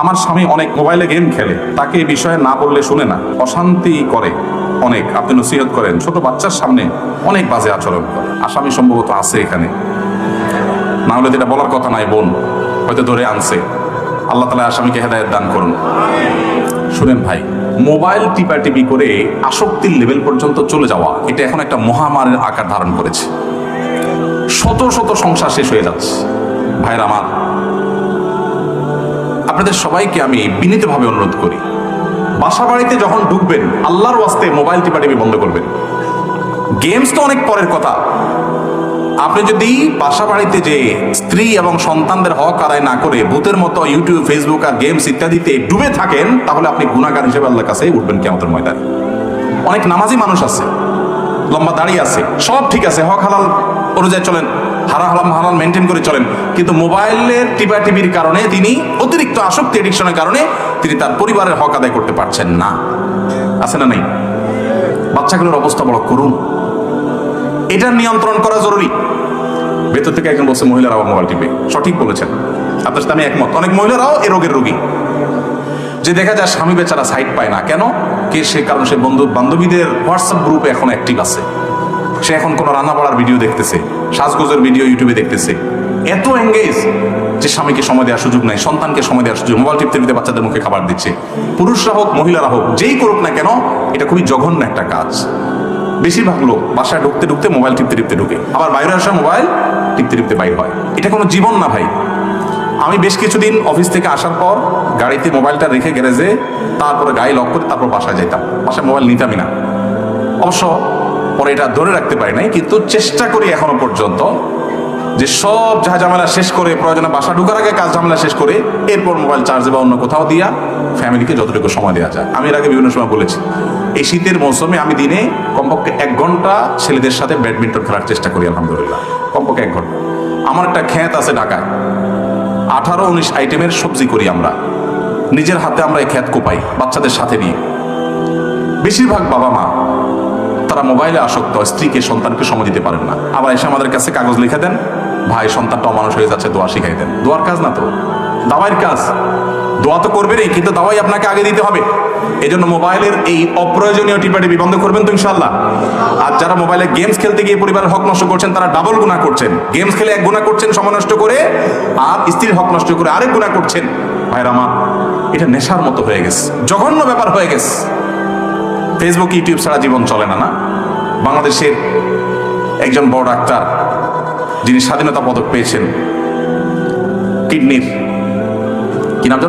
আমার স্বামী অনেক মোবাইলে গেম খেলে, তাকে এই বিষয়ে না বললে শুনে না, অশান্তি করে অনেক। আপনি নসিহত করেন, ছোট বাচ্চার সামনে অনেক বাজে আচরণ করে। আসামি সম্ভবত আছে এখানে, না হলে যেটা বলার কথা নাই, বোন হয়তো ধরে আনছে। আল্লাহ তাআলা আসামিকে হেদায়েত দান করুন। শুনেন ভাই, মোবাইল টিপাটিপি করে আসক্তির লেভেল পর্যন্ত চলে যাওয়া, এটা এখন একটা মহামারীর আকার ধারণ করেছে। শত শত সংসার শেষ হয়ে যাচ্ছে। ভাইরা আমার, আপনাদের সবাইকে আমি বিনীতভাবে অনুরোধ করি, বাসা বাড়িতে যখন ঢুকবেন আল্লাহর ওয়াস্তে মোবাইল টিপাটিপি বন্ধ করবেন। গেমস তো অনেক পরের কথা। আপনি যদি বাসা বাড়িতে যে স্ত্রী এবং সন্তানদের হক আদায় না করে ভূতের মতো ইউটিউব, ফেসবুক আর গেমস ইত্যাদিতে ডুবে থাকেন, তাহলে আপনি গুনাহগার হিসেবে আল্লাহর কাছে উঠবেন কিয়ামতের ময়দানে। অনেক নামাজি মানুষ আছে, লম্বা দাড়ি আছে, সব ঠিক আছে, হক হালাল অনুযায়ী চলেন, হারাম হালাল মেনটেন করে চলেন, কিন্তু মোবাইলের টিপাটিপির কারণে তিনি অতিরিক্ত আসক্তি, এডিকশনের কারণে তিনি তার পরিবারের হক আদায় করতে পারছেন না। আছে না নেই? বাচ্চাগুলোর অবস্থা বড় করুন। এটা নিয়ন্ত্রণ করা জরুরি। ভেতর থেকে একজন বলছে মহিলারাও মোবাইল টিপে। সঠিক বলেছেন, আপনার সাথে আমি একমত। অনেক মহিলারাও এ রোগের রোগী, যে দেখা যায় স্বামী বেচারা সাইড পায় না। কেন? সে কারণ সে বন্ধু বান্ধবীদের হোয়াটসঅ্যাপ গ্রুপে এখন অ্যাক্টিভ আছে। সে এখন কোনো রান্না বাড়ার ভিডিও দেখতেছে, সাজগোজের ভিডিও ইউটিউবে দেখতেছে, এত এঙ্গেজ যে স্বামীকে সময় দেওয়ার সুযোগ নাই, সন্তানকে সময় দেওয়ার সুযোগ। মোবাইল টিপতে টিপতে বাচ্চাদের মুখে খাবার দিচ্ছে। পুরুষরা হোক মহিলারা হোক, যেই করুক না কেন, এটা খুবই জঘন্য একটা কাজ। বেশিরভাগ লোক বাসায় ঢুকতে ঢুকতে মোবাইল টিপতে টিপতে ঢুকে, আবার বাইরে আসা মোবাইল টিপতে টিপতে বাইর হয়। এটা কোনো জীবন না ভাই। আমি বেশ কিছুদিন অফিস থেকে আসার পর গাড়িতে মোবাইলটা রেখে গ্যারেজে, তারপরে গাড়ি লক করে তারপর বাসায় যেতাম। বাসায় মোবাইল নিতামই না। অবশ্য পরে এটা ধরে রাখতে পারি নাই, কিন্তু চেষ্টা করি এখনো পর্যন্ত যে সব ঝামেলা শেষ করে, প্রয়োজনে বাসা ঢুকার আগে কাজ ঝামেলা শেষ করে এরপর মোবাইল চার্জে বা অন্য কোথাও দিয়া ফ্যামিলিকে যতটুকু সময় দেওয়া যায়। আমি এর আগে বিভিন্ন সময় বলেছি, এই শীতের মৌসুমে আমি দিনে কমপক্ষে 1 ঘন্টা ছেলেদের সাথে ব্যাডমিন্টন খেলার চেষ্টা করি। আলহামদুলিল্লাহ, কমপক্ষে 1 ঘন্টা। আমার একটা ক্ষেত আছে ঢাকায়, 18-19 আইটেমের সবজি করি আমরা। নিজের হাতে আমরা এই ক্ষেত কোপাই বাচ্চাদের সাথে নিয়ে। বেশিরভাগ বাবা মা তারা মোবাইলে আসক্ত, স্ত্রীকে সন্তানকে সময় দিতে পারেন না। আবার এসে আমাদের কাছে কাগজ লিখে দেন, ভাই সন্তানটা অমানুষ হয়ে যাচ্ছে, দোয়া শিখাই দেন। দোয়ার কাজ না তো, দাওয়াইয়ের কাজ। দোয়া তো করবেনই, কিন্তু দাওয়াই আপনাকে আগে দিতে হবে। এই জন্য মোবাইলের এই অপ্রয়োজনীয় টিপাটিপি বন্ধ করবেন তো ইনশাআল্লাহ। আর যারা মোবাইলে গেমস খেলতে গিয়ে পরিবারের হক নষ্ট করছেন, তারা ডাবল গুনাহ করছেন। গেমস খেলে 1 গুনাহ করছেন সময় নষ্ট করে, আর স্ত্রীর হক নষ্ট করে আরেক গুনাহ করছেন। ভাইরা আমার, এটা নেশার মতো হয়ে গেছে, জঘন্য ব্যাপার হয়ে গেছে। ফেসবুক ইউটিউব ছাড়া জীবন চলে না। না, বাংলাদেশের একজন বড় ডাক্তার, যিনি স্বাধীনতা পদক পেয়েছেন, কিডনির, কি নাম?